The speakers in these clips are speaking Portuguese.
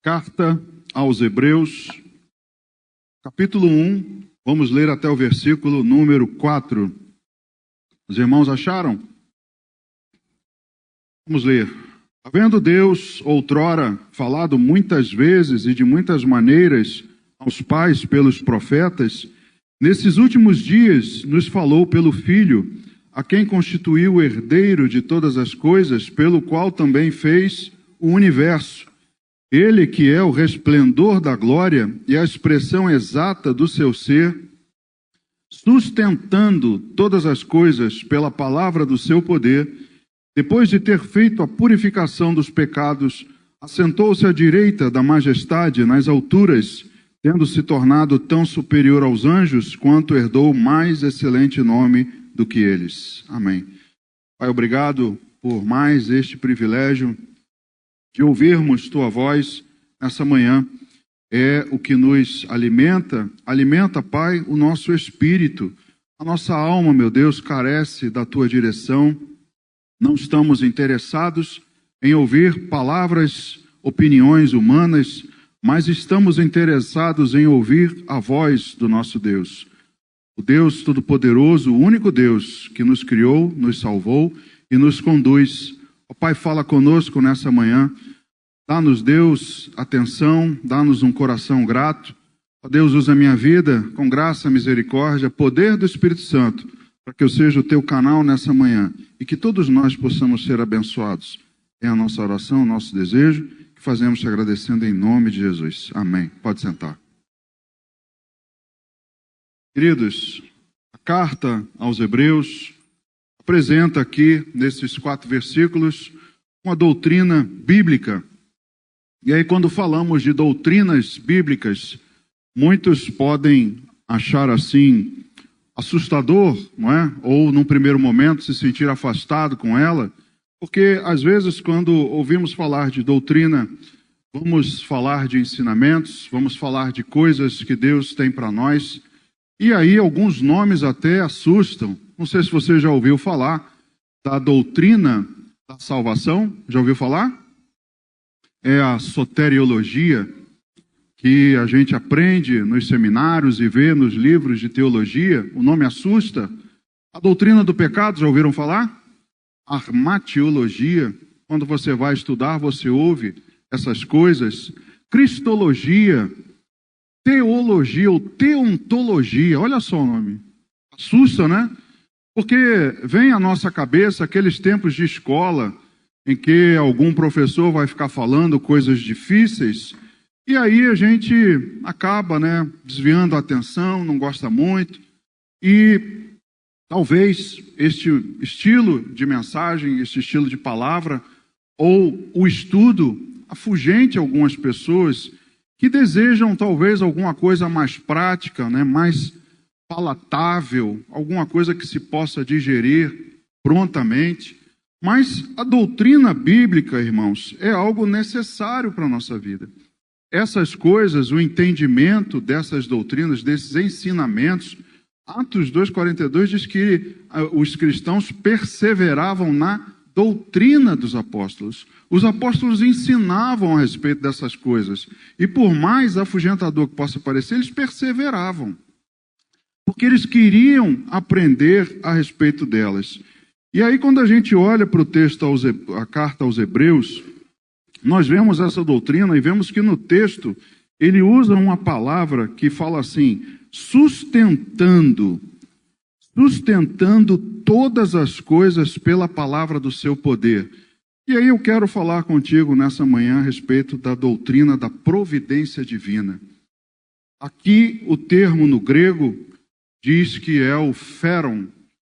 Carta aos Hebreus, capítulo 1, vamos ler até o versículo número 4. Os irmãos acharam? Vamos ler. Havendo Deus outrora falado muitas vezes e de muitas maneiras aos pais pelos profetas, nesses últimos dias nos falou pelo Filho, a quem constituiu o herdeiro de todas as coisas, pelo qual também fez o universo. Ele que é o resplendor da glória e a expressão exata do seu ser, sustentando todas as coisas pela palavra do seu poder, depois de ter feito a purificação dos pecados, assentou-se à direita da majestade nas alturas, tendo se tornado tão superior aos anjos, quanto herdou mais excelente nome do que eles. Amém. Pai, obrigado por mais este privilégio de ouvirmos Tua voz nessa manhã. É o que nos alimenta, Pai, o nosso espírito. A nossa alma, meu Deus, carece da Tua direção. Não estamos interessados em ouvir palavras, opiniões humanas, mas estamos interessados em ouvir a voz do nosso Deus. O Deus Todo-Poderoso, o único Deus que nos criou, nos salvou e nos conduz. Ó Pai, fala conosco nessa manhã. Dá-nos, Deus, atenção, dá-nos um coração grato. Ó Deus, usa a minha vida com graça, misericórdia, poder do Espírito Santo, para que eu seja o Teu canal nessa manhã e que todos nós possamos ser abençoados. É a nossa oração, o nosso desejo, que fazemos te agradecendo em nome de Jesus. Amém. Pode sentar. Queridos, a carta aos Hebreus apresenta aqui, nesses 4 versículos, uma doutrina bíblica. E aí, quando falamos de doutrinas bíblicas, muitos podem achar assim assustador, não é? Ou, num primeiro momento, se sentir afastado com ela, porque, às vezes, quando ouvimos falar de doutrina, vamos falar de ensinamentos, vamos falar de coisas que Deus tem para nós, e aí alguns nomes até assustam. Não sei se você já ouviu falar da doutrina da salvação. Já ouviu falar? É a soteriologia, que a gente aprende nos seminários e vê nos livros de teologia. O nome assusta. A doutrina do pecado, já ouviram falar? Armatiologia. Quando você vai estudar, você ouve essas coisas. Cristologia, teologia ou teontologia. Olha só o nome. Assusta, né? Porque vem à nossa cabeça aqueles tempos de escola em que algum professor vai ficar falando coisas difíceis e aí a gente acaba, desviando a atenção, não gosta muito. E talvez este estilo de mensagem, este estilo de palavra ou o estudo afugente algumas pessoas que desejam talvez alguma coisa mais prática, mais palatável, alguma coisa que se possa digerir prontamente. Mas a doutrina bíblica, irmãos, é algo necessário para a nossa vida. Essas coisas, o entendimento dessas doutrinas, desses ensinamentos, Atos 2,42 diz que os cristãos perseveravam na doutrina dos apóstolos. Os apóstolos ensinavam a respeito dessas coisas. E por mais afugentador que possa parecer, eles perseveravam. Porque eles queriam aprender a respeito delas. E aí, quando a gente olha para o texto, a carta aos Hebreus, nós vemos essa doutrina e vemos que no texto ele usa uma palavra que fala assim, sustentando todas as coisas pela palavra do seu poder. E aí eu quero falar contigo nessa manhã a respeito da doutrina da providência divina. Aqui o termo no grego diz que é o pheron,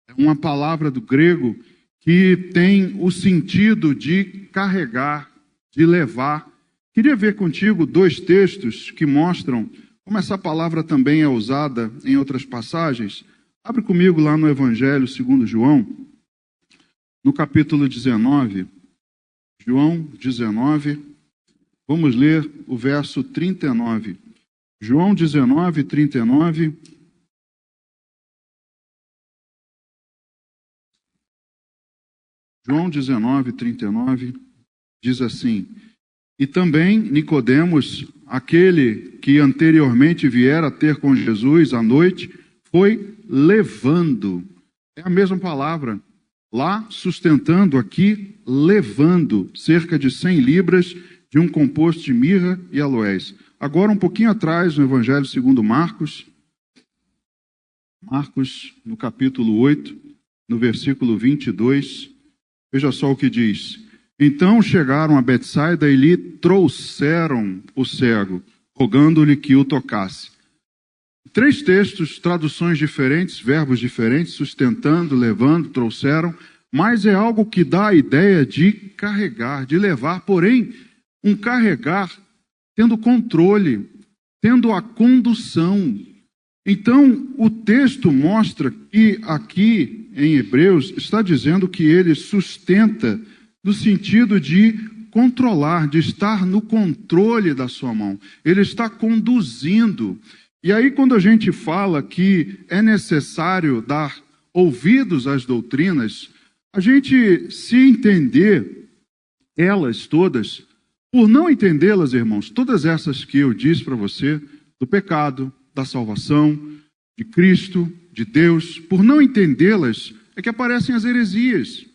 é uma palavra do grego que tem o sentido de carregar, de levar. Queria ver contigo 2 textos que mostram como essa palavra também é usada em outras passagens. Abre comigo lá no Evangelho segundo João, no capítulo 19. João 19, vamos ler o verso 39. João 19, 39. João 19, 39, diz assim: E também Nicodemos, aquele que anteriormente viera ter com Jesus à noite, foi levando. É a mesma palavra. Lá, sustentando, aqui, levando cerca de 100 libras de um composto de mirra e aloés. Agora, um pouquinho atrás, no Evangelho segundo Marcos, no capítulo 8, no versículo 22, veja só o que diz. Então chegaram a Betsaida e lhe trouxeram o cego, rogando-lhe que o tocasse. 3 textos, traduções diferentes, verbos diferentes, sustentando, levando, trouxeram, mas é algo que dá a ideia de carregar, de levar, porém, um carregar tendo controle, tendo a condução. Então, o texto mostra que aqui em Hebreus está dizendo que ele sustenta no sentido de controlar, de estar no controle da sua mão. Ele está conduzindo. E aí, quando a gente fala que é necessário dar ouvidos às doutrinas, a gente, se entender elas todas, por não entendê-las, irmãos, todas essas que eu disse para você, do pecado, da salvação, de Cristo, de Deus, por não entendê-las, é que aparecem as heresias.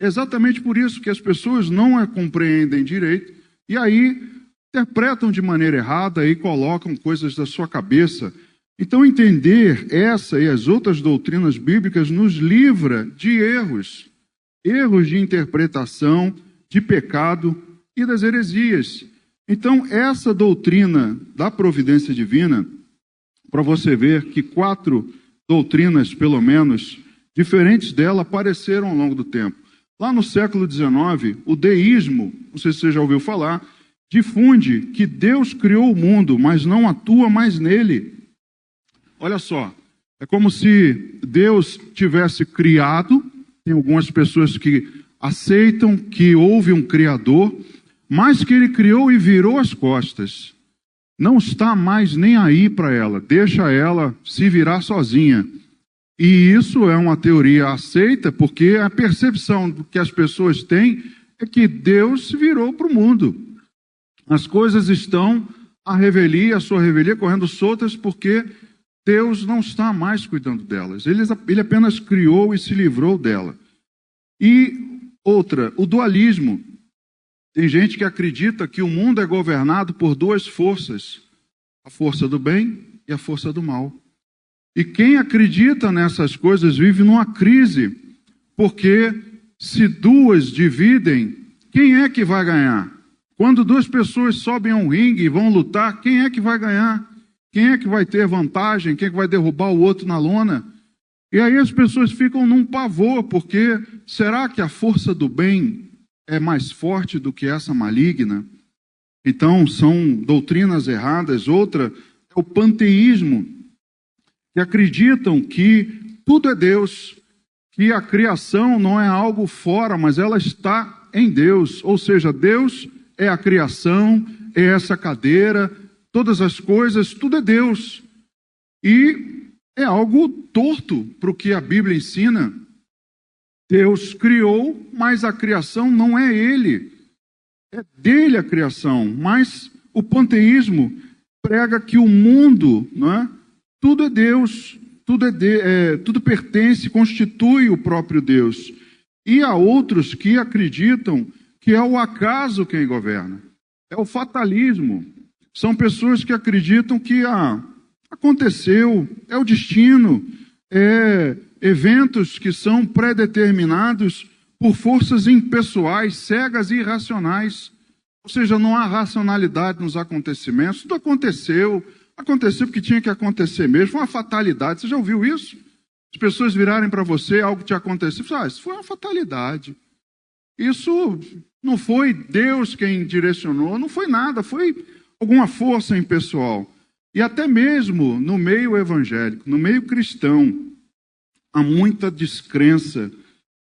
É exatamente por isso que as pessoas não a compreendem direito e aí interpretam de maneira errada e colocam coisas da sua cabeça. Então, entender essa e as outras doutrinas bíblicas nos livra de erros de interpretação, de pecado e das heresias. Então, essa doutrina da providência divina, para você ver que 4 doutrinas, pelo menos, diferentes dela, apareceram ao longo do tempo. Lá no século XIX, o deísmo, não sei se você já ouviu falar, difunde que Deus criou o mundo, mas não atua mais nele. Olha só, é como se Deus tivesse criado, tem algumas pessoas que aceitam que houve um Criador, mas que ele criou e virou as costas. Não está mais nem aí para ela, deixa ela se virar sozinha. E isso é uma teoria aceita porque a percepção que as pessoas têm é que Deus se virou para o mundo. As coisas estão a sua revelia correndo soltas porque Deus não está mais cuidando delas. Ele apenas criou e se livrou dela. E outra, o dualismo. Tem gente que acredita que o mundo é governado por 2 forças, a força do bem e a força do mal. E quem acredita nessas coisas vive numa crise, porque se 2 dividem, quem é que vai ganhar? Quando 2 pessoas sobem a um ringue e vão lutar, quem é que vai ganhar? Quem é que vai ter vantagem? Quem é que vai derrubar o outro na lona? E aí as pessoas ficam num pavor, porque será que a força do bem é mais forte do que essa maligna? Então, são doutrinas erradas. Outra é o panteísmo, que acreditam que tudo é Deus, que a criação não é algo fora, mas ela está em Deus. Ou seja, Deus é a criação, é essa cadeira, todas as coisas, tudo é Deus. E é algo torto para o que a Bíblia ensina. Deus criou, mas a criação não é Ele. É dele a criação. Mas o panteísmo prega que o mundo, não é? Tudo é Deus, tudo pertence, constitui o próprio Deus. E há outros que acreditam que é o acaso quem governa. É o fatalismo. São pessoas que acreditam que aconteceu, é o destino, é eventos que são predeterminados por forças impessoais, cegas e irracionais. Ou seja, não há racionalidade nos acontecimentos. Tudo aconteceu porque tinha que acontecer mesmo. Foi uma fatalidade. Você já ouviu isso? As pessoas virarem para você, algo que te aconteceu. Isso foi uma fatalidade. Isso não foi Deus quem direcionou, não foi nada, foi alguma força impessoal. E até mesmo no meio evangélico, no meio cristão, há muita descrença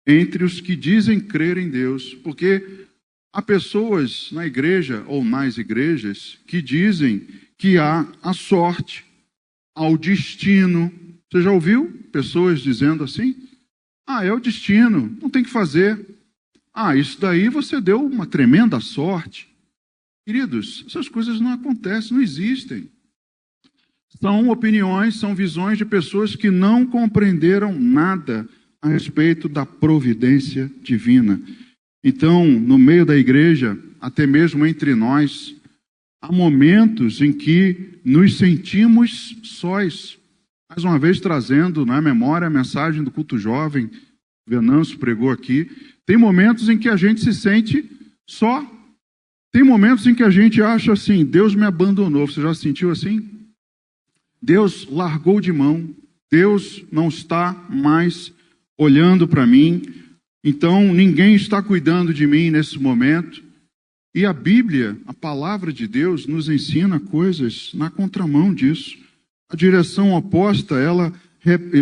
entre os que dizem crer em Deus, porque há pessoas na igreja ou nas igrejas que dizem que há a sorte, há o destino. Você já ouviu pessoas dizendo assim? É o destino, não tem que fazer. Isso daí você deu uma tremenda sorte. Queridos, essas coisas não acontecem, não existem. São opiniões, são visões de pessoas que não compreenderam nada a respeito da providência divina. Então, no meio da igreja, até mesmo entre nós, há momentos em que nos sentimos sós. Mais uma vez trazendo na memória a mensagem do culto jovem, Venâncio pregou aqui. Tem momentos em que a gente se sente só. Tem momentos em que a gente acha assim, Deus me abandonou. Você já se sentiu assim? Deus largou de mão. Deus não está mais olhando para mim. Então, ninguém está cuidando de mim nesse momento. E a Bíblia, a palavra de Deus, nos ensina coisas na contramão disso. A direção oposta, ela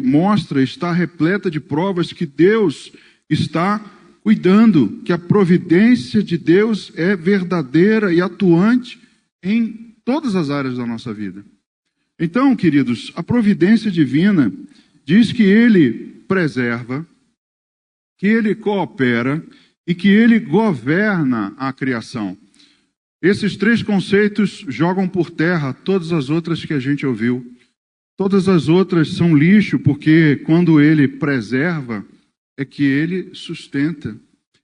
mostra, está repleta de provas que Deus está cuidando, que a providência de Deus é verdadeira e atuante em todas as áreas da nossa vida. Então, queridos, a providência divina diz que Ele preserva, que Ele coopera e que Ele governa a criação. Esses três conceitos jogam por terra todas as outras que a gente ouviu. Todas as outras são lixo, porque quando Ele preserva, é que Ele sustenta,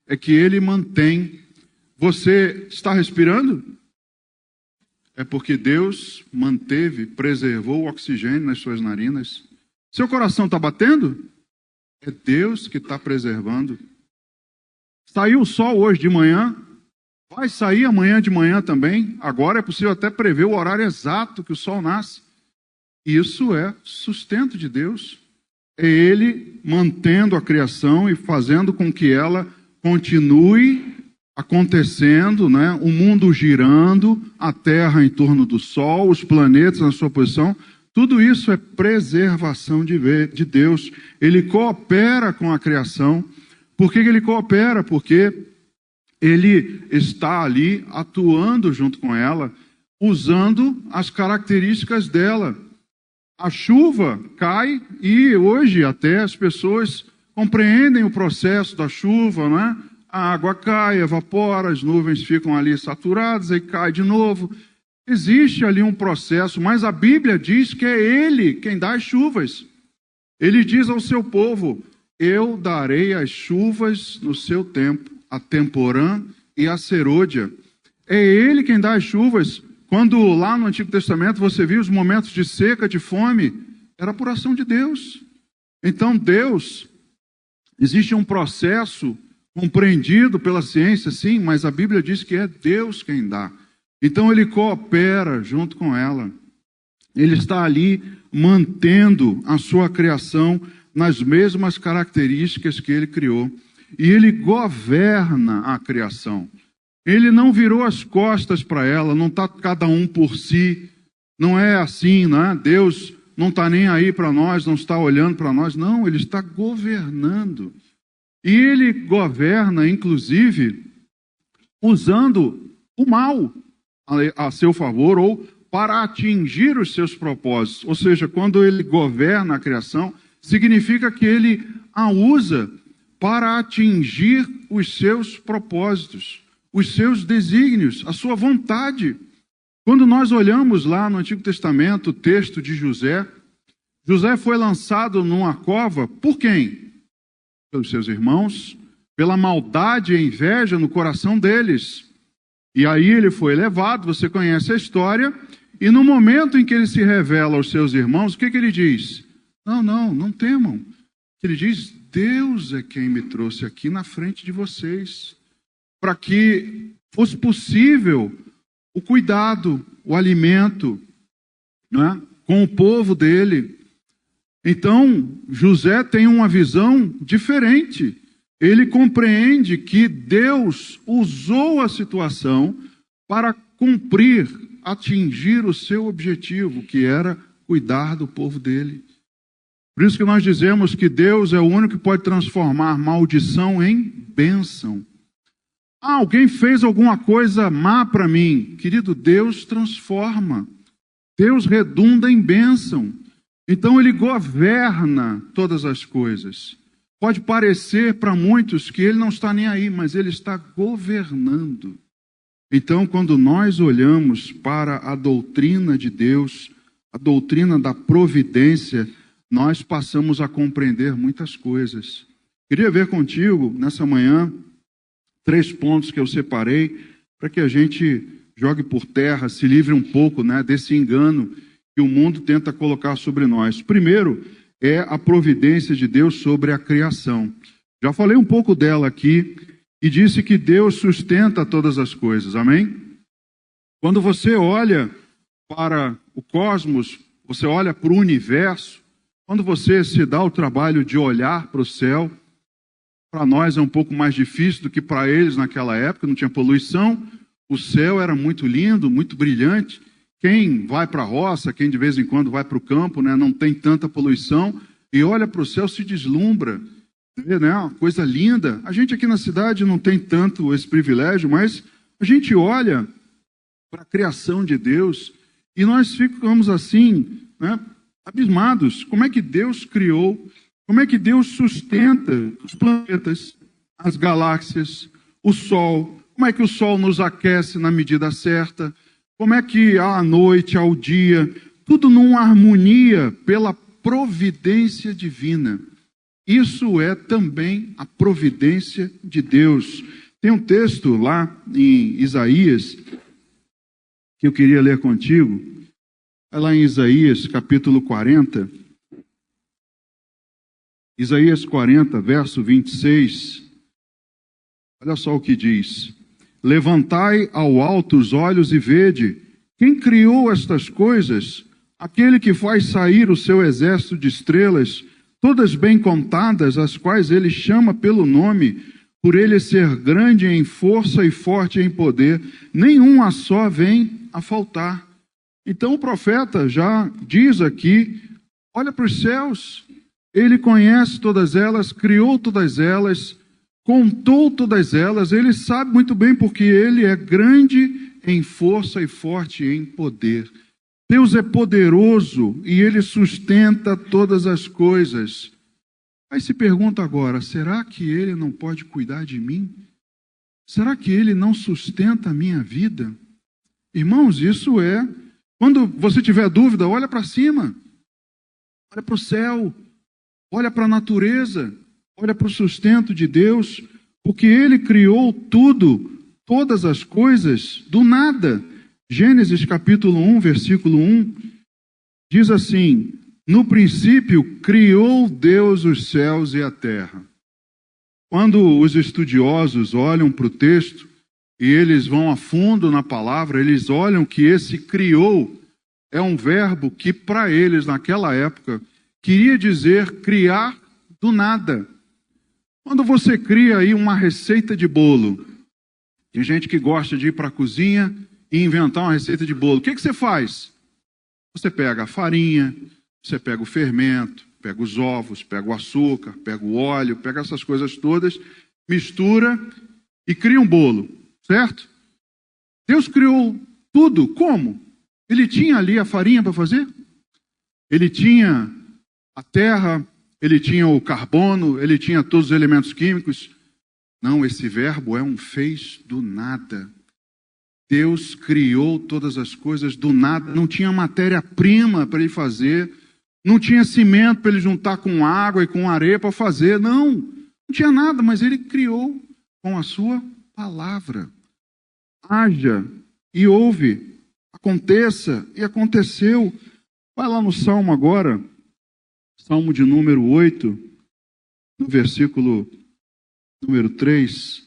é que Ele mantém. Você está respirando? É porque Deus manteve, preservou o oxigênio nas suas narinas. Seu coração está batendo? É Deus que está preservando. Saiu o sol hoje de manhã, vai sair amanhã de manhã também. Agora é possível até prever o horário exato que o sol nasce. Isso é sustento de Deus. É Ele mantendo a criação e fazendo com que ela continue acontecendo, né? O mundo girando, a Terra em torno do Sol, os planetas na sua posição. Tudo isso é preservação de Deus. Ele coopera com a criação. Por que Ele coopera? Porque Ele está ali atuando junto com ela, usando as características dela. A chuva cai e hoje até as pessoas compreendem o processo da chuva, não é? A água cai, evapora, as nuvens ficam ali saturadas, aí cai de novo. Existe ali um processo, mas a Bíblia diz que é Ele quem dá as chuvas. Ele diz ao seu povo, eu darei as chuvas no seu tempo, a temporã e a serôdia. É Ele quem dá as chuvas. Quando lá no Antigo Testamento você viu os momentos de seca, de fome, era por ação de Deus. Então Deus, existe um processo compreendido pela ciência, sim, mas a Bíblia diz que é Deus quem dá. Então Ele coopera junto com ela. Ele está ali mantendo a sua criação nas mesmas características que Ele criou. E Ele governa a criação. Ele não virou as costas para ela, não está cada um por si. Não é assim, né? Deus não está nem aí para nós, não está olhando para nós. Não, Ele está governando. E Ele governa, inclusive, usando o mal a seu favor ou para atingir os seus propósitos. Ou seja, quando Ele governa a criação, significa que Ele a usa para atingir os seus propósitos, os seus desígnios, a sua vontade. Quando nós olhamos lá no Antigo Testamento o texto de José, José foi lançado numa cova por quem? Pelos seus irmãos, pela maldade e inveja no coração deles. E aí ele foi levado, você conhece a história, e no momento em que ele se revela aos seus irmãos, o que ele diz? Não temam. Ele diz, Deus é quem me trouxe aqui na frente de vocês, para que fosse possível o cuidado, o alimento, né, com o povo dele. Então, José tem uma visão diferente. Ele compreende que Deus usou a situação para cumprir, atingir o seu objetivo, que era cuidar do povo dele. Por isso que nós dizemos que Deus é o único que pode transformar maldição em bênção. Alguém fez alguma coisa má para mim. Querido, Deus transforma. Deus redunda em bênção. Então Ele governa todas as coisas. Pode parecer para muitos que Ele não está nem aí, mas Ele está governando. Então, quando nós olhamos para a doutrina de Deus, a doutrina da providência, nós passamos a compreender muitas coisas. Queria ver contigo, nessa manhã, 3 pontos que eu separei, para que a gente jogue por terra, se livre um pouco, né, desse engano que o mundo tenta colocar sobre nós. Primeiro, é a providência de Deus sobre a criação. Já falei um pouco dela aqui, e disse que Deus sustenta todas as coisas, amém? Quando você olha para o cosmos, você olha para o universo, quando você se dá o trabalho de olhar para o céu, para nós é um pouco mais difícil do que para eles naquela época, não tinha poluição, o céu era muito lindo, muito brilhante. Quem vai para a roça, quem de vez em quando vai para o campo, né, não tem tanta poluição, e olha para o céu, se deslumbra. Né? Uma coisa linda. A gente aqui na cidade não tem tanto esse privilégio, mas a gente olha para a criação de Deus e nós ficamos assim, né, abismados. Como é que Deus criou? Como é que Deus sustenta os planetas, as galáxias, o Sol? Como é que o Sol nos aquece na medida certa? Como é que há a noite, há o dia? Tudo numa harmonia pela providência divina. Isso é também a providência de Deus. Tem um texto lá em Isaías que eu queria ler contigo. É lá em Isaías, capítulo 40. Isaías 40, verso 26. Olha só o que diz. Levantai ao alto os olhos e vede. Quem criou estas coisas? Aquele que faz sair o seu exército de estrelas, todas bem contadas, as quais ele chama pelo nome, por ele ser grande em força e forte em poder, nenhuma só vem a faltar. Então o profeta já diz aqui, olha para os céus, ele conhece todas elas, criou todas elas, contou todas elas, ele sabe muito bem porque ele é grande em força e forte em poder. Deus é poderoso e ele sustenta todas as coisas. Aí se pergunta agora, será que ele não pode cuidar de mim? Será que ele não sustenta a minha vida? Irmãos, isso é... Quando você tiver dúvida, olha para cima. Olha para o céu. Olha para a natureza. Olha para o sustento de Deus. Porque ele criou tudo, todas as coisas, do nada. Gênesis capítulo 1, versículo 1, diz assim, no princípio criou Deus os céus e a terra. Quando os estudiosos olham para o texto e eles vão a fundo na palavra, eles olham que esse criou é um verbo que para eles naquela época queria dizer criar do nada. Quando você cria aí uma receita de bolo, tem gente que gosta de ir para a cozinha e inventar uma receita de bolo. O que você faz? Você pega a farinha, você pega o fermento, pega os ovos, pega o açúcar, pega o óleo, pega essas coisas todas, mistura e cria um bolo, certo? Deus criou tudo. Como? Ele tinha ali a farinha para fazer? Ele tinha a terra, ele tinha o carbono, ele tinha todos os elementos químicos. Não, esse verbo é um fez do nada. Deus criou todas as coisas do nada, não tinha matéria-prima para ele fazer, não tinha cimento para ele juntar com água e com areia para fazer, não tinha nada, mas ele criou com a sua palavra. Haja e ouve, aconteça e aconteceu. Vai lá no Salmo agora, Salmo de número 8, no versículo número 3,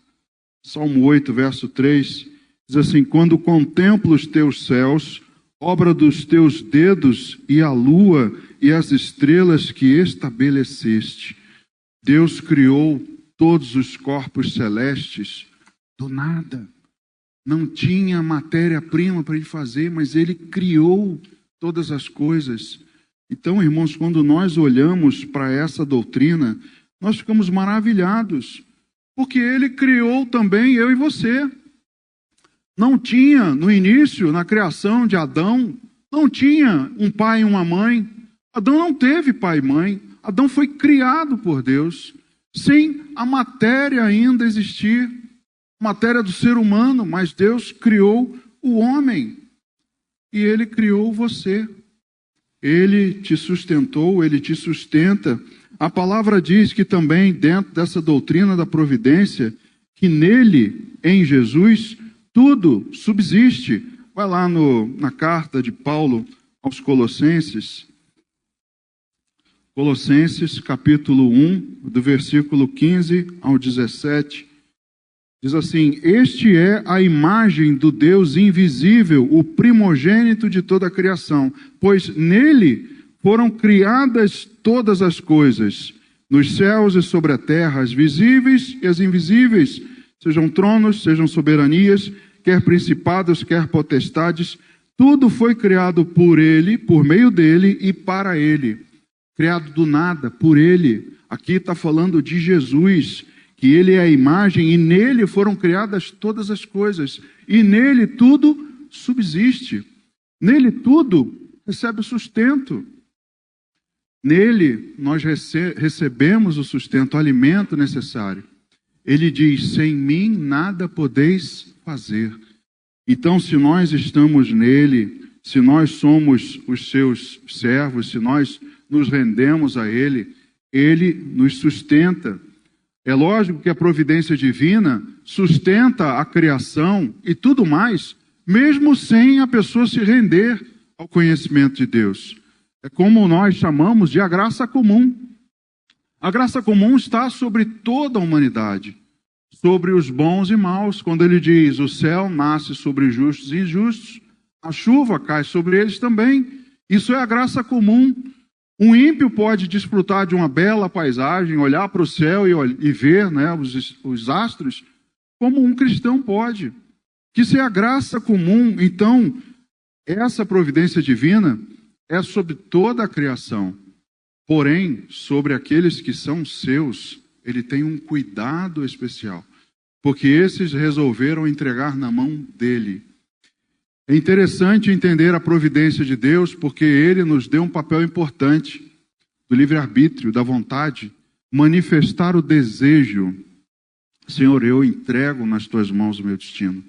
Salmo 8, verso 3, diz assim, quando contemplo os teus céus, obra dos teus dedos, e a lua e as estrelas que estabeleceste. Deus criou todos os corpos celestes do nada. Não tinha matéria-prima para ele fazer, mas ele criou todas as coisas. Então, irmãos, quando nós olhamos para essa doutrina, nós ficamos maravilhados, porque ele criou também eu e você. Não tinha, no início, na criação de Adão, não tinha um pai e uma mãe. Adão não teve pai e mãe. Adão foi criado por Deus, sem a matéria ainda existir. matéria do ser humano, mas Deus criou o homem. E Ele criou você. Ele te sustentou, Ele te sustenta. A palavra diz que também, dentro dessa doutrina da providência, que nele, em Jesus, tudo subsiste. Vai lá na carta de Paulo aos Colossenses. Colossenses, capítulo 1, do versículo 15 ao 17. Diz assim: este é a imagem do Deus invisível, o primogênito de toda a criação, pois nele foram criadas todas as coisas, nos céus e sobre a terra, as visíveis e as invisíveis, sejam tronos, sejam soberanias, quer principados, quer potestades, tudo foi criado por ele, por meio dele e para ele. Criado do nada, por ele. Aqui está falando de Jesus, que ele é a imagem e nele foram criadas todas as coisas. E nele tudo subsiste. Nele tudo recebe o sustento. Nele nós recebemos o sustento, o alimento necessário. Ele diz, sem mim nada podeis fazer. Então, se nós estamos nele, se nós somos os seus servos, se nós nos rendemos a ele, ele nos sustenta. É lógico que a providência divina sustenta a criação e tudo mais, mesmo sem a pessoa se render ao conhecimento de Deus. É como nós chamamos de a graça comum. A graça comum está sobre toda a humanidade, sobre os bons e maus. Quando ele diz, o céu nasce sobre justos e injustos, a chuva cai sobre eles também. Isso é a graça comum. Um ímpio pode desfrutar de uma bela paisagem, olhar para o céu e ver, né, os astros, como um cristão pode. Que isso é a graça comum. Então, essa providência divina é sobre toda a criação. Porém, sobre aqueles que são seus, ele tem um cuidado especial. Porque esses resolveram entregar na mão dele. É interessante entender a providência de Deus, porque ele nos deu um papel importante do livre-arbítrio, da vontade, manifestar o desejo. Senhor, eu entrego nas tuas mãos o meu destino.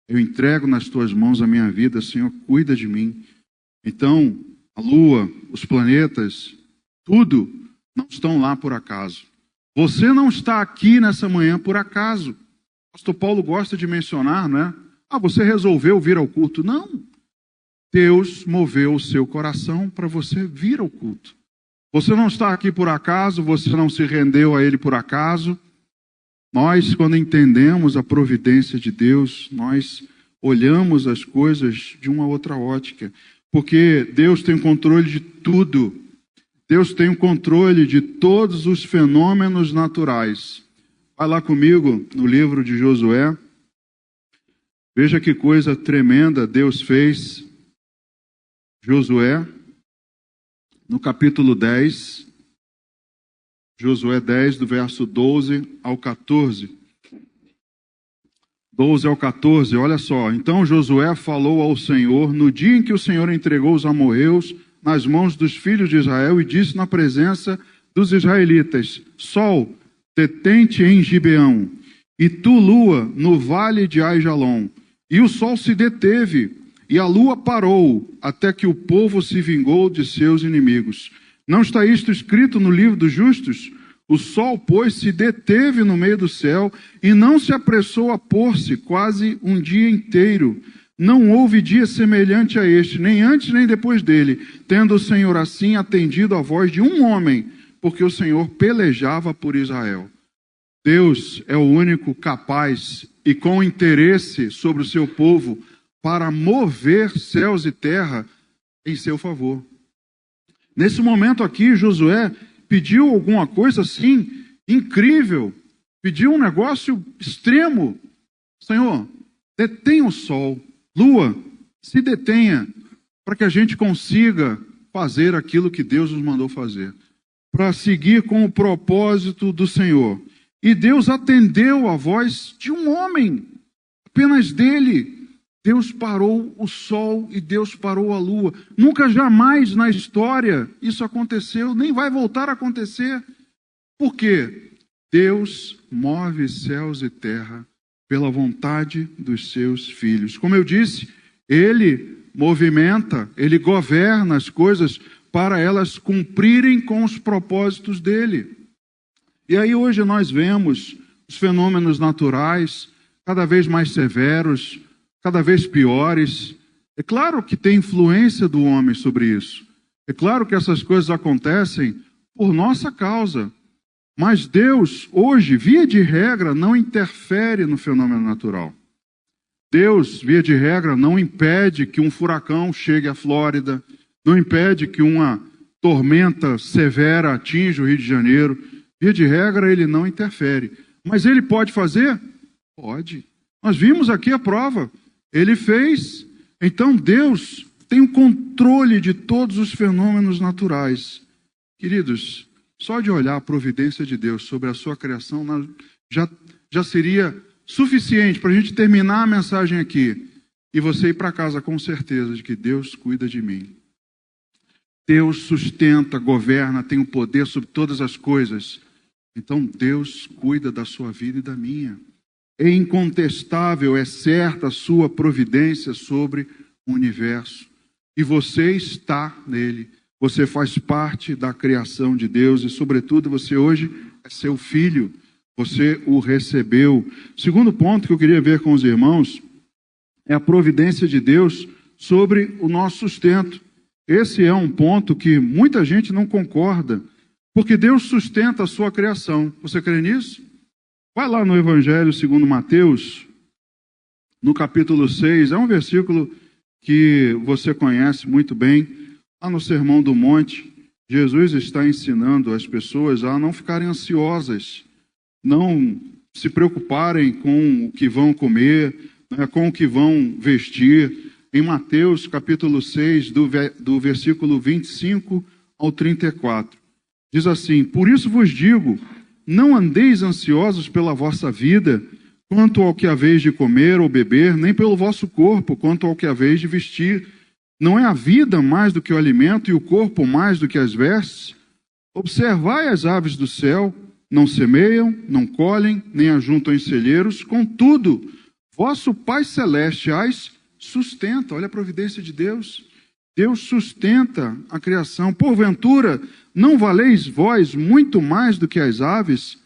Eu entrego nas tuas mãos a minha vida, Senhor, cuida de mim. Então, a lua, os planetas, tudo não estão lá por acaso. Você não está aqui nessa manhã por acaso. O pastor Paulo gosta de mencionar, não é? Você resolveu vir ao culto. Não. Deus moveu o seu coração para você vir ao culto. Você não está aqui por acaso, você não se rendeu a ele por acaso. Nós, quando entendemos a providência de Deus, nós olhamos as coisas de uma outra ótica. Porque Deus tem o controle de tudo. Deus tem o controle de todos os fenômenos naturais. Vai lá comigo no livro de Josué. Veja que coisa tremenda Deus fez. Josué, no capítulo 10. Josué 10, do verso 12 ao 14. 12 ao 14, olha só. Então Josué falou ao Senhor no dia em que o Senhor entregou os amorreus nas mãos dos filhos de Israel e disse na presença dos israelitas: Sol, detente em Gibeão, e tu, lua, no vale de Aijalon. E o sol se deteve, e a lua parou, até que o povo se vingou de seus inimigos. Não está isto escrito no livro dos justos? O sol, pois, se deteve no meio do céu, e não se apressou a pôr-se quase um dia inteiro. Não houve dia semelhante a este, nem antes nem depois dele, tendo o Senhor assim atendido à voz de um homem, porque o Senhor pelejava por Israel. Deus é o único capaz e com interesse sobre o seu povo para mover céus e terra em seu favor. Nesse momento aqui, Josué pediu alguma coisa assim incrível, pediu um negócio extremo. Senhor, detenha o sol, lua, se detenha, para que a gente consiga fazer aquilo que Deus nos mandou fazer, para seguir com o propósito do Senhor. E Deus atendeu a voz de um homem, apenas dele. Deus parou o sol e Deus parou a lua. Nunca jamais na história isso aconteceu, nem vai voltar a acontecer. Por quê? Deus move céus e terra pela vontade dos seus filhos. Como eu disse, ele movimenta, ele governa as coisas para elas cumprirem com os propósitos dele. E aí hoje nós vemos os fenômenos naturais cada vez mais severos, cada vez piores. É claro que tem influência do homem sobre isso. É claro que essas coisas acontecem por nossa causa. Mas Deus, hoje, via de regra, não interfere no fenômeno natural. Deus, via de regra, não impede que um furacão chegue à Flórida, não impede que uma tormenta severa atinja o Rio de Janeiro. Via de regra, ele não interfere. Mas ele pode fazer? Pode. Nós vimos aqui a prova. Ele fez. Então Deus tem o controle de todos os fenômenos naturais. Queridos, só de olhar a providência de Deus sobre a sua criação já seria suficiente para a gente terminar a mensagem aqui e você ir para casa com certeza de que Deus cuida de mim. Deus sustenta, governa, tem o poder sobre todas as coisas. Então Deus cuida da sua vida e da minha. É incontestável, é certa a sua providência sobre o universo. E você está nele. Você faz parte da criação de Deus e, sobretudo, você hoje é seu filho. Você o recebeu. Segundo ponto que eu queria ver com os irmãos é a providência de Deus sobre o nosso sustento. Esse é um ponto que muita gente não concorda, porque Deus sustenta a sua criação. Você crê nisso? Vai lá no Evangelho segundo Mateus, no capítulo 6, é um versículo que você conhece muito bem. Lá no Sermão do Monte, Jesus está ensinando as pessoas a não ficarem ansiosas, não se preocuparem com o que vão comer, com o que vão vestir. Em Mateus capítulo 6, do versículo 25 ao 34, diz assim: por isso vos digo, não andeis ansiosos pela vossa vida, quanto ao que haveis de comer ou beber, nem pelo vosso corpo, quanto ao que haveis de vestir. Não é a vida mais do que o alimento e o corpo mais do que as vestes? Observai as aves do céu, não semeiam, não colhem, nem ajuntam em celeiros, contudo, vosso Pai Celeste as sustenta. Olha a providência de Deus. Deus sustenta a criação. Porventura, não valeis vós muito mais do que as aves?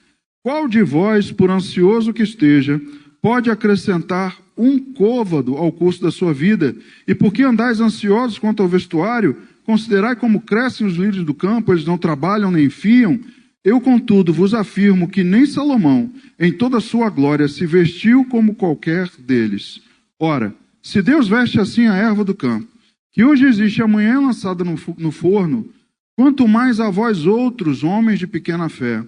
Qual de vós, por ansioso que esteja, pode acrescentar um côvado ao curso da sua vida? E por que andais ansiosos quanto ao vestuário? Considerai como crescem os lírios do campo, eles não trabalham nem fiam. Eu, contudo, vos afirmo que nem Salomão, em toda a sua glória, se vestiu como qualquer deles. Ora, se Deus veste assim a erva do campo, que hoje existe e amanhã é lançada no forno, quanto mais a vós outros, homens de pequena fé.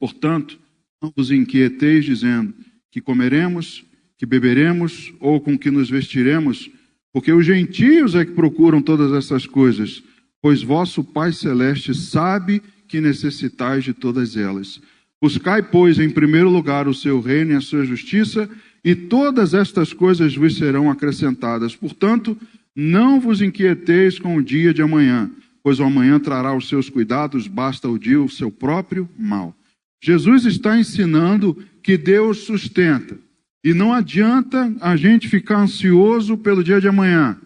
Portanto, não vos inquieteis dizendo que comeremos, que beberemos ou com que nos vestiremos, porque os gentios é que procuram todas essas coisas, pois vosso Pai Celeste sabe que necessitais de todas elas. Buscai, pois, em primeiro lugar o seu reino e a sua justiça, e todas estas coisas vos serão acrescentadas. Portanto, não vos inquieteis com o dia de amanhã, pois o amanhã trará os seus cuidados, basta o dia o seu próprio mal. Jesus está ensinando que Deus sustenta. E não adianta a gente ficar ansioso pelo dia de amanhã.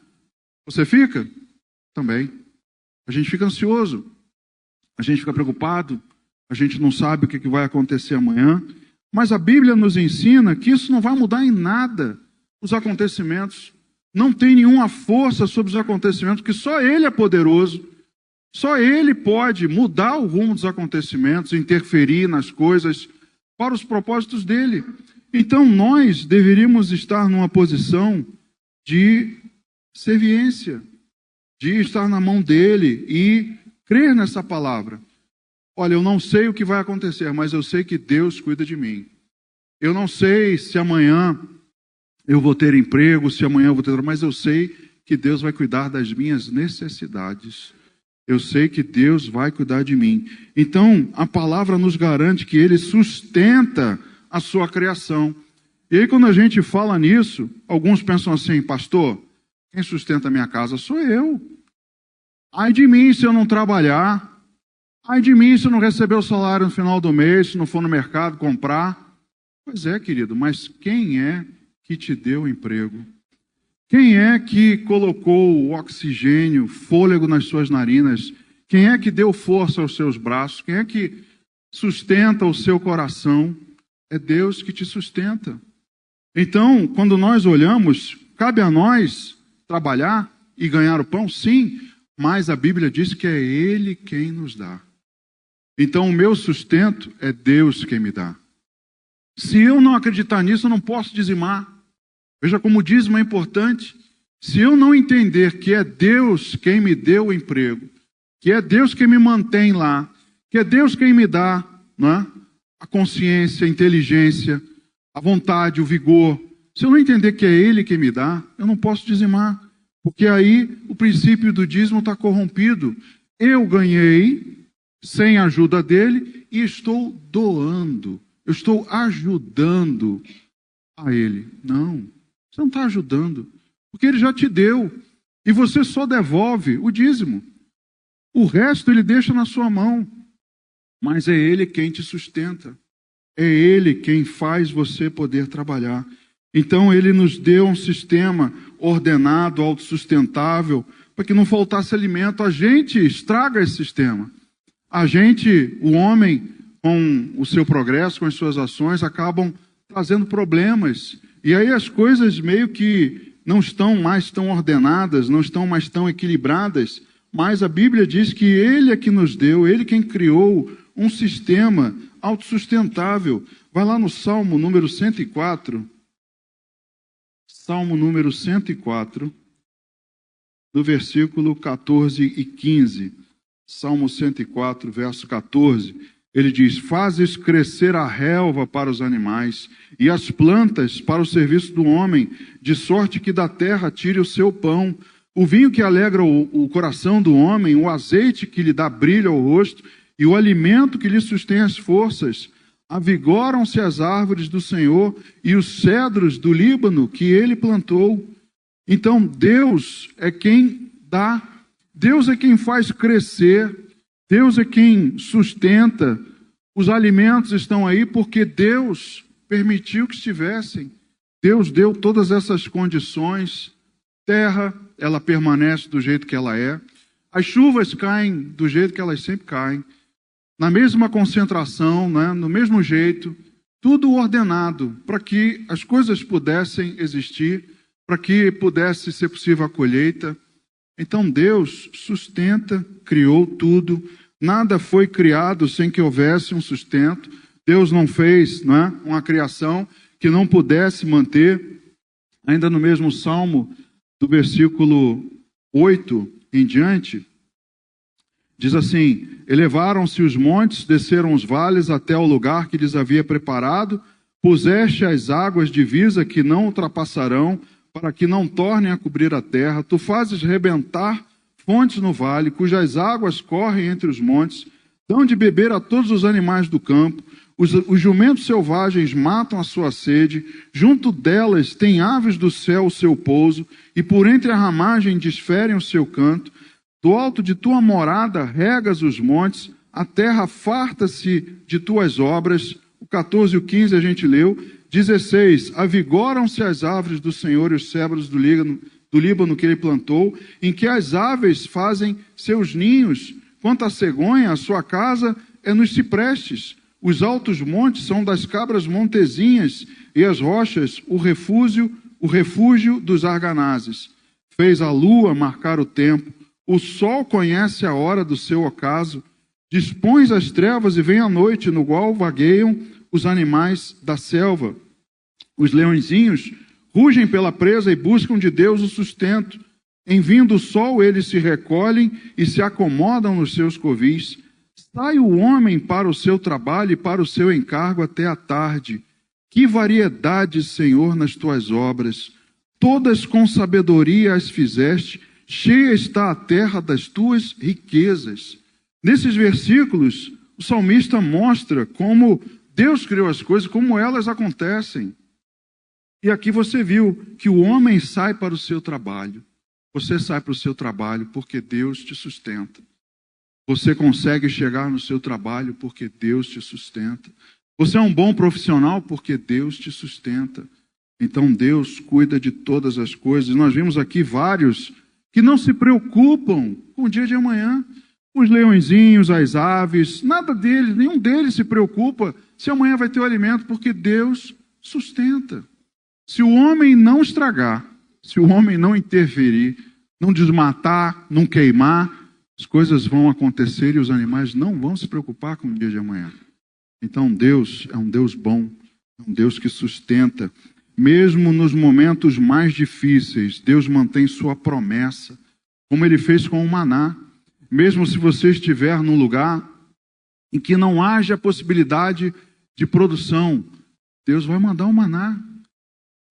Você fica? Também. A gente fica ansioso. A gente fica preocupado. A gente não sabe o que vai acontecer amanhã. Mas a Bíblia nos ensina que isso não vai mudar em nada os acontecimentos. Não tem nenhuma força sobre os acontecimentos, porque só Ele é poderoso. Só Ele pode mudar o rumo dos acontecimentos, interferir nas coisas para os propósitos dEle. Então nós deveríamos estar numa posição de serviência, de estar na mão dEle e crer nessa palavra. Olha, eu não sei o que vai acontecer, mas eu sei que Deus cuida de mim. Eu não sei se amanhã eu vou ter emprego, se amanhã eu vou ter... mas eu sei que Deus vai cuidar das minhas necessidades. Eu sei que Deus vai cuidar de mim. Então, a palavra nos garante que Ele sustenta a sua criação. E aí, quando a gente fala nisso, alguns pensam assim: pastor, quem sustenta a minha casa sou eu. Ai de mim se eu não trabalhar. Ai de mim se eu não receber o salário no final do mês, se não for no mercado comprar. Pois é, querido, mas quem é que te deu emprego? Quem é que colocou o oxigênio, fôlego nas suas narinas? Quem é que deu força aos seus braços? Quem é que sustenta o seu coração? É Deus que te sustenta. Então, quando nós olhamos, cabe a nós trabalhar e ganhar o pão? Sim, mas a Bíblia diz que é Ele quem nos dá. Então, o meu sustento é Deus quem me dá. Se eu não acreditar nisso, eu não posso dizimar. Veja como o dízimo é importante. Se eu não entender que é Deus quem me deu o emprego, que é Deus quem me mantém lá, que é Deus quem me dá, não é? A consciência, a inteligência, a vontade, o vigor. Se eu não entender que é Ele quem me dá, eu não posso dizimar. Porque aí o princípio do dízimo está corrompido. Eu ganhei sem a ajuda dele e estou doando. Eu estou ajudando a Ele. Não. Você não está ajudando, porque Ele já te deu, e você só devolve o dízimo. O resto Ele deixa na sua mão, mas é Ele quem te sustenta. É Ele quem faz você poder trabalhar. Então Ele nos deu um sistema ordenado, autossustentável, para que não faltasse alimento. A gente estraga esse sistema. A gente, o homem, com o seu progresso, com as suas ações, acabam trazendo problemas. E aí as coisas meio que não estão mais tão ordenadas, não estão mais tão equilibradas, mas a Bíblia diz que Ele é que nos deu, Ele quem criou um sistema autossustentável. Vai lá no Salmo número 104, Salmo número 104, no versículo 14 e 15. Salmo 104, verso 14. Ele diz: fazes crescer a relva para os animais e as plantas para o serviço do homem, de sorte que da terra tire o seu pão. O vinho que alegra o coração do homem, o azeite que lhe dá brilho ao rosto e o alimento que lhe sustém as forças. Avigoram-se as árvores do Senhor e os cedros do Líbano que ele plantou. Então Deus é quem dá, Deus é quem faz crescer, Deus é quem sustenta. Os alimentos estão aí porque Deus permitiu que estivessem. Deus deu todas essas condições. Terra, ela permanece do jeito que ela é. As chuvas caem do jeito que elas sempre caem. Na mesma concentração, né? No mesmo jeito. Tudo ordenado para que as coisas pudessem existir, para que pudesse ser possível a colheita. Então Deus sustenta, criou tudo. Nada foi criado sem que houvesse um sustento. Deus não fez, não é, uma criação que não pudesse manter. Ainda no mesmo Salmo, do versículo 8 em diante, diz assim: elevaram-se os montes, desceram os vales até o lugar que lhes havia preparado, puseste as águas divisa que não ultrapassarão, para que não tornem a cobrir a terra. Tu fazes rebentar fontes no vale, cujas águas correm entre os montes, dão de beber a todos os animais do campo. Os jumentos selvagens matam a sua sede, junto delas tem aves do céu o seu pouso, e por entre a ramagem desferem o seu canto. Do alto de tua morada regas os montes, a terra farta-se de tuas obras. O 14 e o 15 a gente leu. 16, avigoram-se as árvores do Senhor e os cedros do Líbano que ele plantou, em que as aves fazem seus ninhos. Quanto à cegonha, a sua casa é nos ciprestes. Os altos montes são das cabras montezinhas, e as rochas o refúgio dos arganazes. Fez a lua marcar o tempo, o sol conhece a hora do seu ocaso. Dispões as trevas e vem a noite, no qual vagueiam os animais da selva. Os leõezinhos rugem pela presa e buscam de Deus o sustento. Em vindo o sol, eles se recolhem e se acomodam nos seus covis. Sai o homem para o seu trabalho e para o seu encargo até a tarde. Que variedade, Senhor, nas tuas obras! Todas com sabedoria as fizeste, cheia está a terra das tuas riquezas. Nesses versículos, o salmista mostra como Deus criou as coisas, como elas acontecem. E aqui você viu que o homem sai para o seu trabalho. Você sai para o seu trabalho porque Deus te sustenta. Você consegue chegar no seu trabalho porque Deus te sustenta. Você é um bom profissional porque Deus te sustenta. Então Deus cuida de todas as coisas. Nós vimos aqui vários que não se preocupam com o dia de amanhã. Os leõezinhos, as aves, nada deles, nenhum deles se preocupa se amanhã vai ter o alimento, porque Deus sustenta. Se o homem não estragar, se o homem não interferir, não desmatar, não queimar, as coisas vão acontecer e os animais não vão se preocupar com o dia de amanhã. Então Deus é um Deus bom, é um Deus que sustenta. Mesmo nos momentos mais difíceis, Deus mantém sua promessa, como Ele fez com o maná. Mesmo se você estiver num lugar em que não haja possibilidade de produção, Deus vai mandar o maná.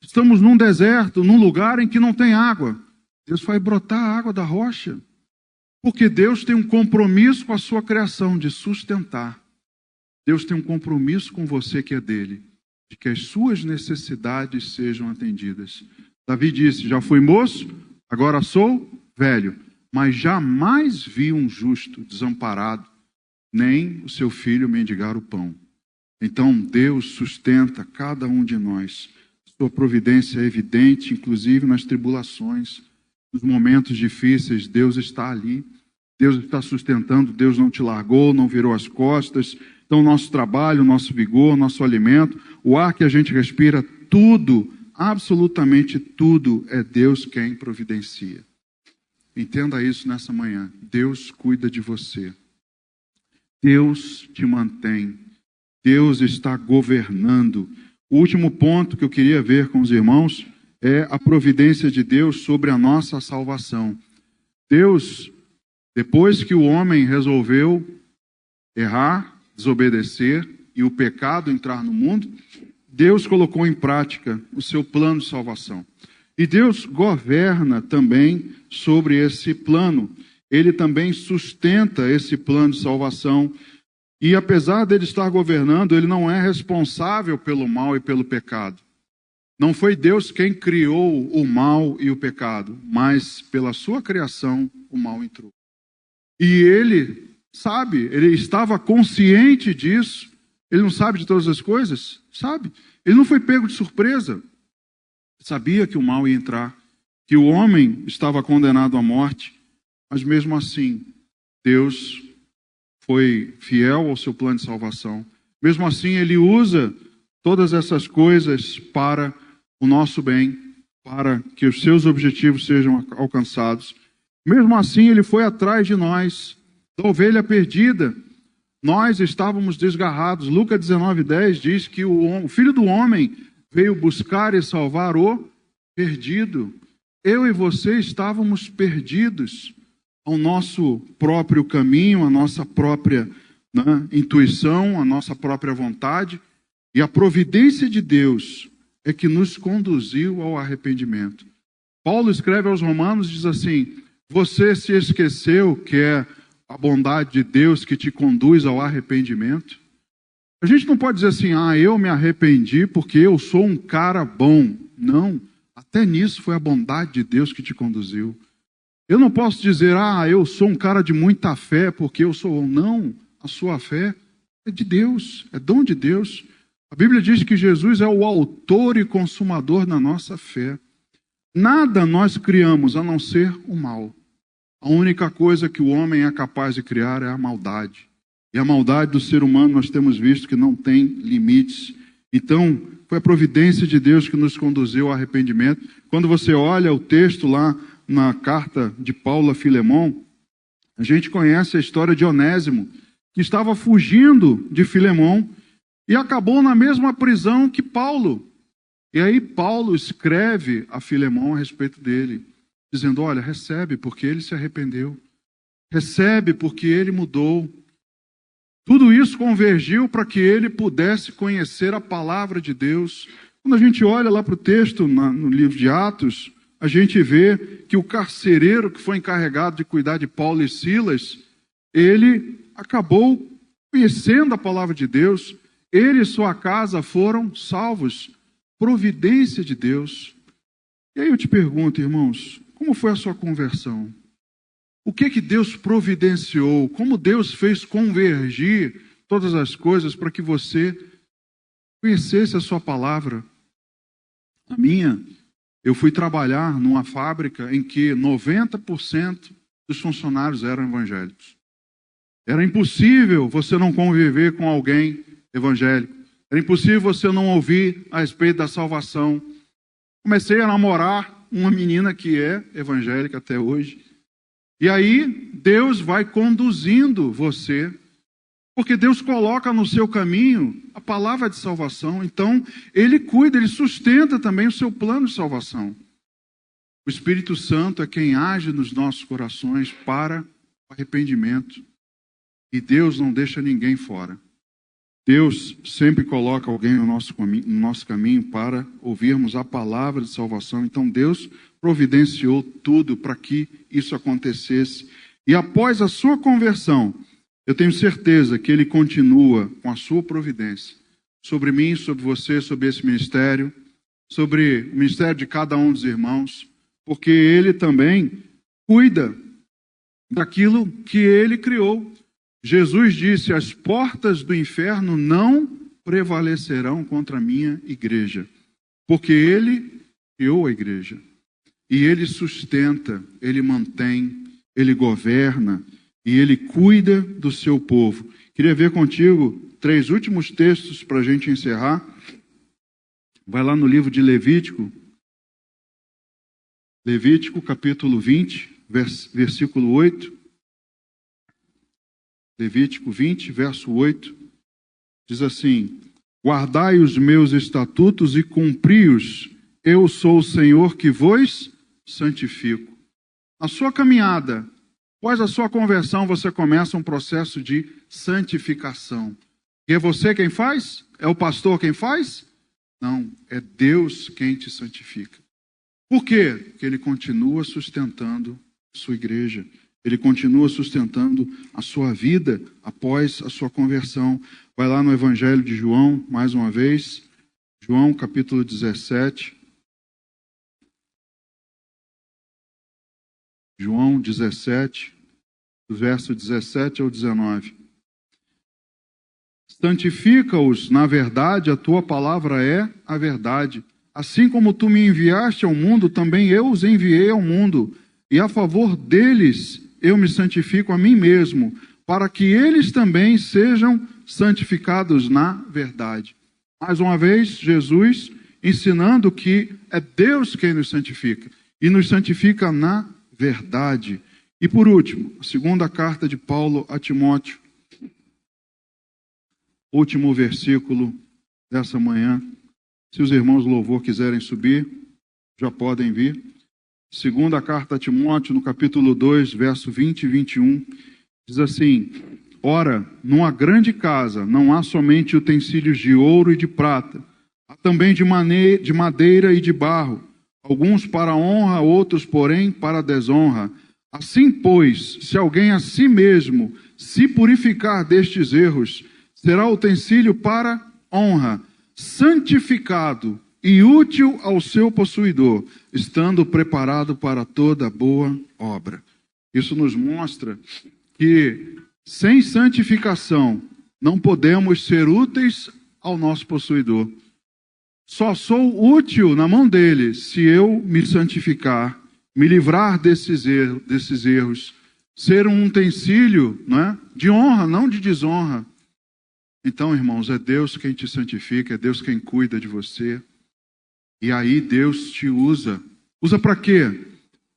Estamos num deserto, num lugar em que não tem água, Deus vai brotar a água da rocha. Porque Deus tem um compromisso com a sua criação de sustentar. Deus tem um compromisso com você que é dele, de que as suas necessidades sejam atendidas. Davi disse, já fui moço, agora sou velho, mas jamais vi um justo desamparado, nem o seu filho mendigar o pão. Então Deus sustenta cada um de nós. Sua providência é evidente, inclusive nas tribulações, nos momentos difíceis, Deus está ali. Deus está sustentando, Deus não te largou, não virou as costas. Então nosso trabalho, nosso vigor, nosso alimento, o ar que a gente respira, tudo, absolutamente tudo é Deus quem providencia. Entenda isso nessa manhã. Deus cuida de você. Deus te mantém. Deus está governando. O último ponto que eu queria ver com os irmãos é a providência de Deus sobre a nossa salvação. Deus, depois que o homem resolveu errar, desobedecer e o pecado entrar no mundo, Deus colocou em prática o seu plano de salvação. E Deus governa também sobre esse plano. Ele também sustenta esse plano de salvação. E apesar dele estar governando, ele não é responsável pelo mal e pelo pecado. Não foi Deus quem criou o mal e o pecado, mas pela sua criação o mal entrou. E ele sabe, ele estava consciente disso. Ele não sabe de todas as coisas? Sabe. Ele não foi pego de surpresa. Sabia que o mal ia entrar, que o homem estava condenado à morte, mas mesmo assim, Deus foi fiel ao seu plano de salvação. Mesmo assim, ele usa todas essas coisas para o nosso bem, para que os seus objetivos sejam alcançados. Mesmo assim, ele foi atrás de nós, da ovelha perdida. Nós estávamos desgarrados. Lucas 19:10 diz que o Filho do Homem veio buscar e salvar o perdido. Eu e você estávamos perdidos ao nosso próprio caminho, à nossa própria intuição, à nossa própria vontade. E a providência de Deus é que nos conduziu ao arrependimento. Paulo escreve aos Romanos e diz assim, você se esqueceu que é a bondade de Deus que te conduz ao arrependimento? A gente não pode dizer assim, eu me arrependi porque eu sou um cara bom. Não, até nisso foi a bondade de Deus que te conduziu. Eu não posso dizer, eu sou um cara de muita fé porque eu sou. Não, a sua fé é de Deus, é dom de Deus. A Bíblia diz que Jesus é o autor e consumador da nossa fé. Nada nós criamos a não ser o mal. A única coisa que o homem é capaz de criar é a maldade. E a maldade do ser humano nós temos visto que não tem limites. Então, foi a providência de Deus que nos conduziu ao arrependimento. Quando você olha o texto lá na carta de Paulo a Filemon, a gente conhece a história de Onésimo, que estava fugindo de Filemon e acabou na mesma prisão que Paulo. E aí Paulo escreve a Filemon a respeito dele, dizendo, olha, recebe porque ele se arrependeu. Recebe porque ele mudou. Tudo isso convergiu para que ele pudesse conhecer a palavra de Deus. Quando a gente olha lá para o texto no livro de Atos, a gente vê que o carcereiro que foi encarregado de cuidar de Paulo e Silas, ele acabou conhecendo a palavra de Deus. Ele e sua casa foram salvos. Providência de Deus. E aí eu te pergunto, irmãos, como foi a sua conversão? O que Deus providenciou? Como Deus fez convergir todas as coisas para que você conhecesse a sua palavra. A minha, eu fui trabalhar numa fábrica em que 90% dos funcionários eram evangélicos. Era impossível você não conviver com alguém evangélico. Era impossível você não ouvir a respeito da salvação. Comecei a namorar uma menina que é evangélica até hoje. E aí, Deus vai conduzindo você, porque Deus coloca no seu caminho a palavra de salvação. Então, Ele cuida, Ele sustenta também o seu plano de salvação. O Espírito Santo é quem age nos nossos corações para o arrependimento. E Deus não deixa ninguém fora. Deus sempre coloca alguém no nosso caminho para ouvirmos a palavra de salvação. Então Deus providenciou tudo para que isso acontecesse. E após a sua conversão, eu tenho certeza que Ele continua com a sua providência sobre mim, sobre você, sobre esse ministério, sobre o ministério de cada um dos irmãos, porque Ele também cuida daquilo que Ele criou. Jesus disse: as portas do inferno não prevalecerão contra a minha igreja, porque Ele criou a igreja. E Ele sustenta, Ele mantém, Ele governa e Ele cuida do seu povo. Queria ver contigo 3 últimos textos para a gente encerrar. Vai lá no livro de Levítico. Levítico capítulo 20, versículo 8. Levítico 20, verso 8, diz assim: guardai os meus estatutos e cumpri-os, eu sou o Senhor que vos santifico. Na sua caminhada, após a sua conversão, você começa um processo de santificação. E é você quem faz? É o pastor quem faz? Não, é Deus quem te santifica. Por quê? Porque Ele continua sustentando a sua igreja. Ele continua sustentando a sua vida após a sua conversão. Vai lá no Evangelho de João, mais uma vez. João, capítulo 17. João 17, do verso 17 ao 19. Santifica-os na verdade, a tua palavra é a verdade. Assim como tu me enviaste ao mundo, também eu os enviei ao mundo. E a favor deles eu me santifico a mim mesmo, para que eles também sejam santificados na verdade. Mais uma vez, Jesus ensinando que é Deus quem nos santifica, e nos santifica na verdade. E por último, a segunda carta de Paulo a Timóteo, último versículo dessa manhã. Se os irmãos do louvor quiserem subir, já podem vir. Segunda carta a Timóteo, no capítulo 2, verso 20 e 21, diz assim: ora, numa grande casa não há somente utensílios de ouro e de prata, há também de madeira e de barro, alguns para honra, outros, porém, para desonra. Assim, pois, se alguém a si mesmo se purificar destes erros, será utensílio para honra, santificado e útil ao seu possuidor, estando preparado para toda boa obra. Isso nos mostra que sem santificação não podemos ser úteis ao nosso possuidor. Só sou útil na mão dele se eu me santificar, me livrar desses erros, ser um utensílio, não é? De honra, não de desonra. Então, irmãos, é Deus quem te santifica, é Deus quem cuida de você. E aí Deus te usa. Usa para quê?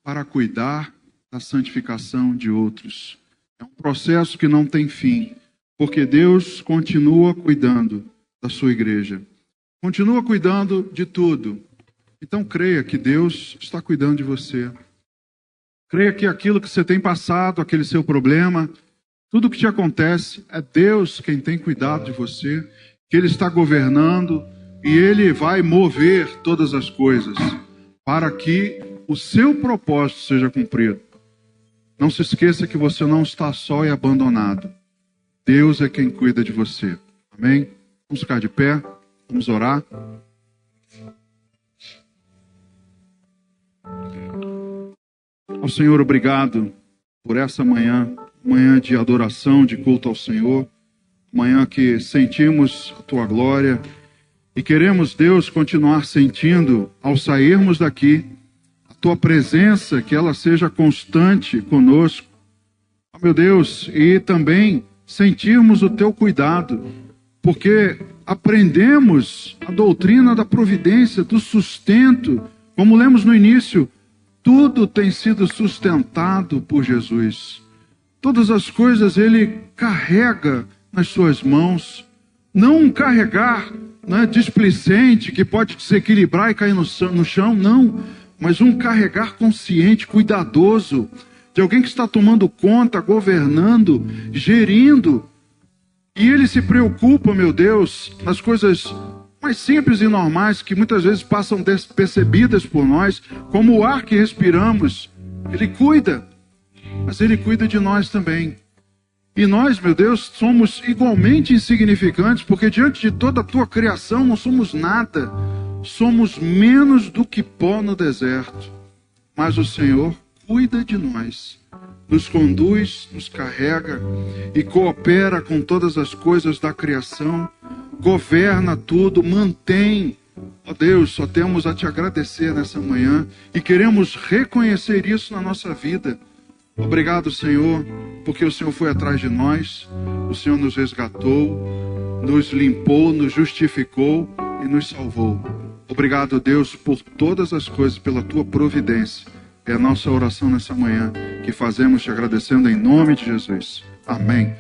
Para cuidar da santificação de outros. É um processo que não tem fim, porque Deus continua cuidando da sua igreja. Continua cuidando de tudo. Então creia que Deus está cuidando de você. Creia que aquilo que você tem passado, aquele seu problema, tudo que te acontece, é Deus quem tem cuidado de você, que Ele está governando, e Ele vai mover todas as coisas para que o seu propósito seja cumprido. Não se esqueça que você não está só e abandonado. Deus é quem cuida de você. Amém? Vamos ficar de pé, vamos orar. Ao Senhor, obrigado por essa manhã, manhã de adoração, de culto ao Senhor, manhã que sentimos a Tua glória E queremos, Deus, continuar sentindo, ao sairmos daqui, a Tua presença, que ela seja constante conosco. Oh, meu Deus, e também sentirmos o Teu cuidado, porque aprendemos a doutrina da providência, do sustento, como lemos no início, tudo tem sido sustentado por Jesus. Todas as coisas Ele carrega nas suas mãos. Não um carregar displicente, que pode desequilibrar e cair no chão, não. Mas um carregar consciente, cuidadoso, de alguém que está tomando conta, governando, gerindo. E Ele se preocupa, meu Deus, nas coisas mais simples e normais, que muitas vezes passam despercebidas por nós, como o ar que respiramos. Ele cuida, mas Ele cuida de nós também. E nós, meu Deus, somos igualmente insignificantes, porque diante de toda a Tua criação não somos nada. Somos menos do que pó no deserto. Mas o Senhor cuida de nós, nos conduz, nos carrega e coopera com todas as coisas da criação, governa tudo, mantém. Ó Deus, só temos a Te agradecer nessa manhã e queremos reconhecer isso na nossa vida. Obrigado, Senhor, porque o Senhor foi atrás de nós, o Senhor nos resgatou, nos limpou, nos justificou e nos salvou. Obrigado, Deus, por todas as coisas, pela Tua providência. É a nossa oração nessa manhã, que fazemos Te agradecendo em nome de Jesus. Amém.